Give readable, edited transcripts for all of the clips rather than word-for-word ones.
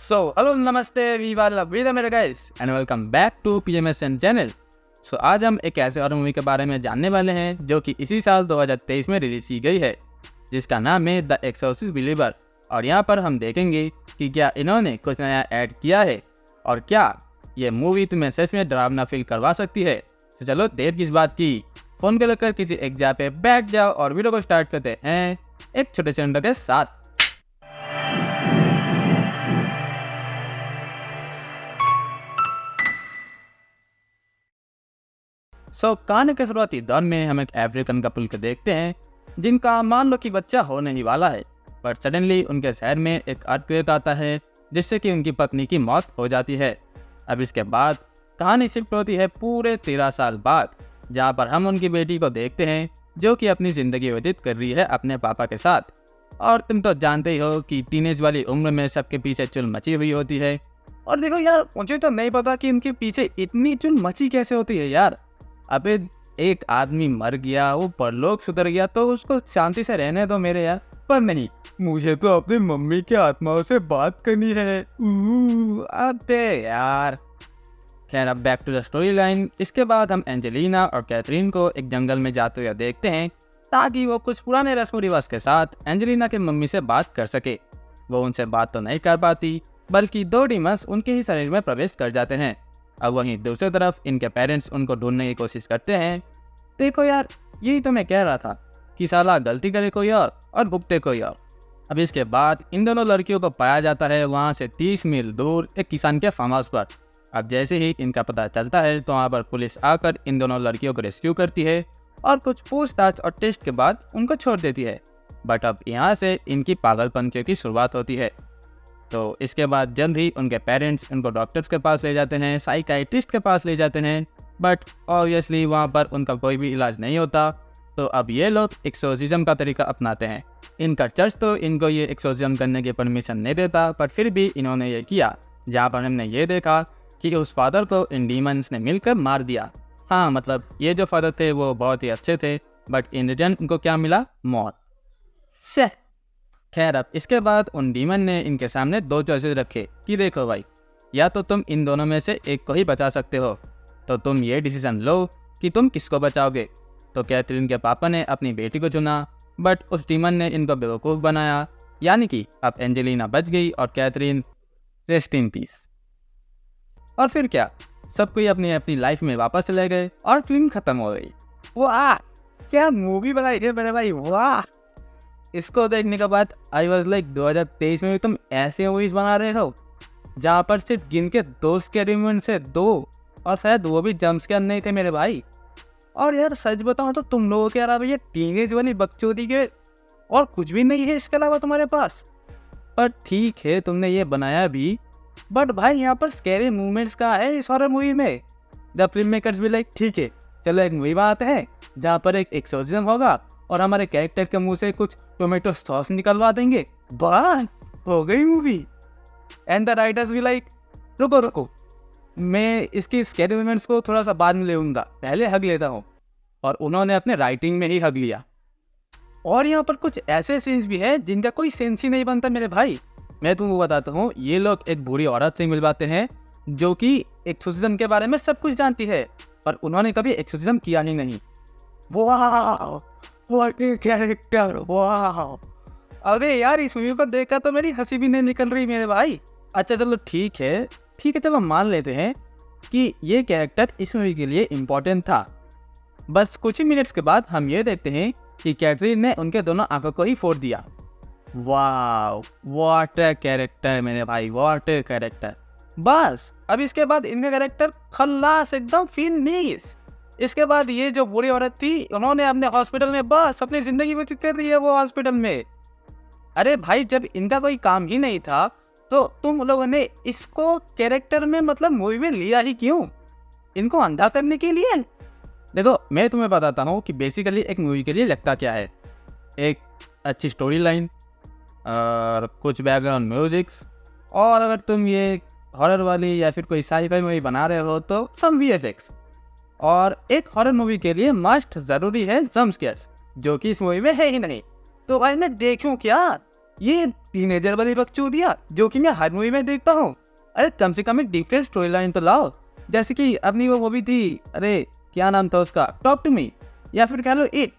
Hello नमस्ते वीवा लवीदा मेरे guys and welcome back to PMSN channel. आज हम एक ऐसे हॉरर मूवी के बारे में जानने वाले हैं जो कि इसी साल 2023 में रिलीज की गई है, जिसका नाम है द एक्सोर्सिस्ट बिलीवर। और यहाँ पर हम देखेंगे कि क्या इन्होंने कुछ नया ऐड किया है और क्या ये मूवी तुम्हें सच में डरावना फील करवा सकती है। तो चलो देर किस बात की, फोन को लेकर किसी एक जगह पे बैठ जाओ और वीडियो को स्टार्ट करते हैं एक छोटे से इंट्रो के साथ। कहानी के शुरुआती दौर में हम एक अफ्रीकन कपल को देखते हैं जिनका मान लो कि बच्चा होने ही वाला है, पर सडनली उनके शहर में एक अर्थक्वेक आता है जिससे कि उनकी पत्नी की मौत हो जाती है। अब इसके बाद कहानी शिफ्ट होती है पूरे 13 साल बाद, जहां पर हम उनकी बेटी को देखते हैं जो कि अपनी ज़िंदगी व्यतीत कर रही है अपने पापा के साथ। और तुम तो जानते ही हो कि टीनेज वाली उम्र में सबके पीछे चुल मची हुई होती है। और देखो यार, मुझे तो नहीं पता कि इनके पीछे इतनी चुल मची कैसे होती है यार। अबे एक आदमी मर गया, वो परलोक सुधर गया तो उसको शांति से रहने दो मेरे यार, पर नहीं, मुझे तो अपनी मम्मी की आत्माओं से बात करनी है। अबे यार। खैर, अब back to the story line. इसके बाद हम एंजेलिना और कैथरीन को एक जंगल में जाते हुए देखते हैं ताकि वो कुछ पुराने रस्म रिवाज के साथ एंजेलिना की मम्मी से बात कर सके। वो उनसे बात तो नहीं कर पाती, बल्कि 2 डीमंस उनके ही शरीर में प्रवेश कर जाते हैं। अब वहीं दूसरी तरफ इनके पेरेंट्स उनको ढूंढने की कोशिश करते हैं। देखो यार, यही तो मैं कह रहा था कि साला गलती करे कोई और भुगते कोई और। अब इसके बाद इन दोनों लड़कियों को पाया जाता है वहां से 30 मील दूर एक किसान के फार्म हाउस पर। अब जैसे ही इनका पता चलता है तो वहाँ पर पुलिस आकर इन दोनों लड़कियों को रेस्क्यू करती है और कुछ पूछताछ और टेस्ट के बाद उनको छोड़ देती है। बट अब यहाँ से इनकी पागलपंतियों की शुरुआत होती है। तो इसके बाद जल्द ही उनके पेरेंट्स उनको डॉक्टर्स के पास ले जाते हैं, साइकाइट्रिस्ट के पास ले जाते हैं, बट ऑब्वियसली वहाँ पर उनका कोई भी इलाज नहीं होता। तो अब ये लोग एक्सोर्सिज्म का तरीका अपनाते हैं। इनका चर्च तो इनको ये एक्सोर्सिज्म करने की परमिशन नहीं देता, पर फिर भी इन्होंने ये किया, जहाँ पर हमने ये देखा कि उस फादर को इन डीमंस ने मिलकर मार दिया। हाँ, मतलब ये जो फादर थे वो बहुत ही अच्छे थे, बट इन रिटर्न इनको क्या मिला? मौत। से खैर, अब इसके बाद उन डीमन ने इनके सामने 2 चॉइसेस रखे कि देखो भाई, या तो तुम इन दोनों में से एक को ही बचा सकते हो, तो तुम ये डिसीजन लो कि तुम किसको बचाओगे। तो कैथरीन के पापा ने अपनी बेटी को चुना, बट उस डीमन ने इनको बेवकूफ़ बनाया, यानी कि अब एंजेलिना बच गई और कैथरीन रेस्ट इन पीस। और फिर क्या, सब कोई अपनी अपनी लाइफ में वापस चले गए और फिल्म खत्म हो गई। वाह, क्या मूवी बनाई है मेरे भाई, वाह। इसको देखने के बाद आई वॉज लाइक 2023 में भी तुम ऐसे मूवीज बना रहे हो जहाँ पर सिर्फ गिन के 2 स्कैरी से 2, और शायद वो भी जंप स्केयर नहीं थे मेरे भाई। और यार सच बताऊँ तो तुम लोगों के अलावा ये टीनेज वाली बकचोदी के और कुछ भी नहीं है इसके अलावा तुम्हारे पास। पर ठीक है, तुमने ये बनाया भी, बट भाई यहाँ पर स्कैरी मूवमेंट्स का है इस हॉरर मूवी में। द फिल्म मेकर्स भी लाइक ठीक है, चलो एक मूवी बनाते हैं जहाँ पर एक एक्सोर्सिज्म होगा और हमारे कैरेक्टर के मुंह से कुछ टोमेटो सॉस निकलवा देंगे, बस हो गई मूवी। एंड द राइटर्स भी लाइक रुको, मैं इसकी स्कैरी मूवमेंट्स को थोड़ा सा बाद में ले लूँगा, पहले हग लेता हूँ। और उन्होंने अपने राइटिंग में ही हग लिया। और यहाँ पर कुछ ऐसे सीन्स भी हैं जिनका कोई सेंस ही नहीं बनता मेरे भाई। मैं तुमको बताता हूँ, ये लोग एक बुरी औरत से मिलवाते हैं जो कि एक्सोर्सिज्म के बारे में सब कुछ जानती है, पर उन्होंने कभी एक्सोर्सिज्म किया ही नहीं। वाह, व्हाट ए कैरेक्टर, वाह। अबे यार, इस मूवी को देखा तो मेरी हंसी भी नहीं निकल रही मेरे भाई। अच्छा चलो ठीक है, चलो मान लेते हैं कि ये कैरेक्टर इस मूवी के लिए इम्पोर्टेंट था। बस कुछ ही मिनट्स के बाद हम ये देखते हैं कि कैथरीन ने उनके दोनों आंखों को ही फोड़ दिया। वाह, व्हाट ए कैरेक्टर मेरे भाई, व्हाट ए कैरेक्टर। बस अब इसके बाद इनका कैरेक्टर खल्लास, एकदम फिनिश। इसके बाद ये जो बुरी औरत थी, उन्होंने अपने हॉस्पिटल में बस अपनी जिंदगी व्यतीत कर रही है वो हॉस्पिटल में। अरे भाई, जब इनका कोई काम ही नहीं था तो तुम लोगों ने इसको कैरेक्टर में मतलब मूवी में लिया ही क्यों? इनको अंधा करने के लिए? देखो मैं तुम्हें बताता हूँ कि बेसिकली एक मूवी के लिए लगता क्या है। एक अच्छी स्टोरी लाइन और कुछ बैकग्राउंड म्यूजिक्स, और अगर तुम ये हॉरर वाली या फिर कोई साई-फाई मूवी बना रहे हो तो सम VFX। और एक हॉरर मूवी के लिए मस्ट ज़रूरी है जंप स्केयर्स, जो कि इस मूवी में है ही नहीं। तो भाई मैं देखूं क्या? ये टीनेजर वाली बकचोदियाँ जो कि मैं हर मूवी में देखता हूँ। अरे कम से कम एक डिफरेंट स्टोरी लाइन तो लाओ। जैसे कि अपनी वो मूवी थी, अरे क्या नाम था उसका, टॉक टू मी, या फिर कह लो it.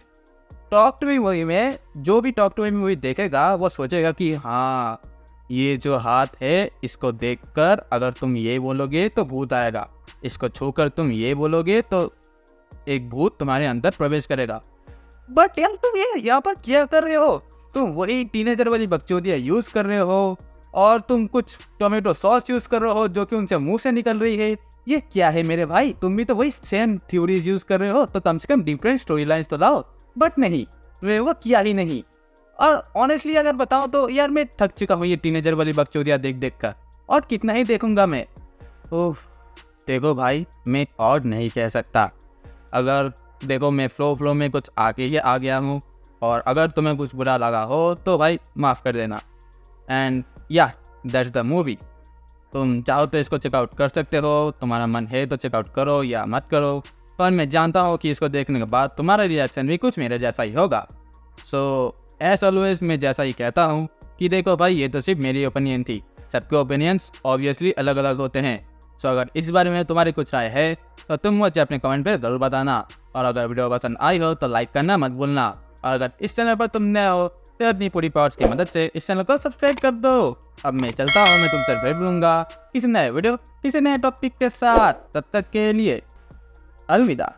Talk to me movie में जो भी टॉक टू मी मूवी देखेगा वो सोचेगा कि हाँ, ये जो हाथ है इसको देखकर अगर तुम ये बोलोगे तो भूत आएगा, इसको छूकर तुम ये बोलोगे तो एक भूत तुम्हारे अंदर प्रवेश करेगा। बट यार तुम ये यहाँ पर क्या कर रहे हो? तुम वही टीनेजर वाली बकचोदियाँ यूज़ कर रहे हो और तुम कुछ टोमेटो सॉस यूज़ कर रहे हो जो कि उनसे मुंह से निकल रही है। ये क्या है मेरे भाई? तुम भी तो वही सेम थ्योरीज यूज़ कर रहे हो, तो कम से कम डिफरेंट स्टोरी लाइन्स तो लाओ। बट नहीं, वे वो किया ही नहीं। और ऑनेस्टली अगर बताऊँ तो यार मैं थक चुका हूँ ये टीनेजर वाली बकचोदियाँ देख देख कर, और कितना ही देखूंगा मैं। ओह देखो भाई, मैं और नहीं कह सकता। अगर देखो मैं फ्लो में कुछ आके ही आ गया हूँ, और अगर तुम्हें कुछ बुरा लगा हो तो भाई माफ़ कर देना। एंड या दैट्स द मूवी। तुम चाहो तो इसको चेकआउट कर सकते हो, तुम्हारा मन है तो चेकआउट करो या मत करो, पर मैं जानता हूँ कि इसको देखने के बाद तुम्हारा रिएक्शन भी कुछ मेरे जैसा ही होगा। सो एज ऑलवेज मैं जैसा ही कहता हूँ कि देखो भाई, ये तो सिर्फ मेरी ओपिनियन थी, सबके ओपिनियंस ऑब्वियसली अलग अलग होते हैं। सो अगर इस बारे में तुम्हारी कुछ राय है तो तुम मुझे अपने कमेंट पे ज़रूर बताना, और अगर वीडियो पसंद आई हो तो लाइक करना मत भूलना, और अगर इस चैनल पर तुम नए हो तो अपनी पूरी पावर्स की मदद से इस चैनल को सब्सक्राइब कर दो। अब मैं चलता हूँ, मैं तुमसे फिर मिलूंगा किसी नए वीडियो किसी नए टॉपिक के साथ। तब तक के लिए अलविदा।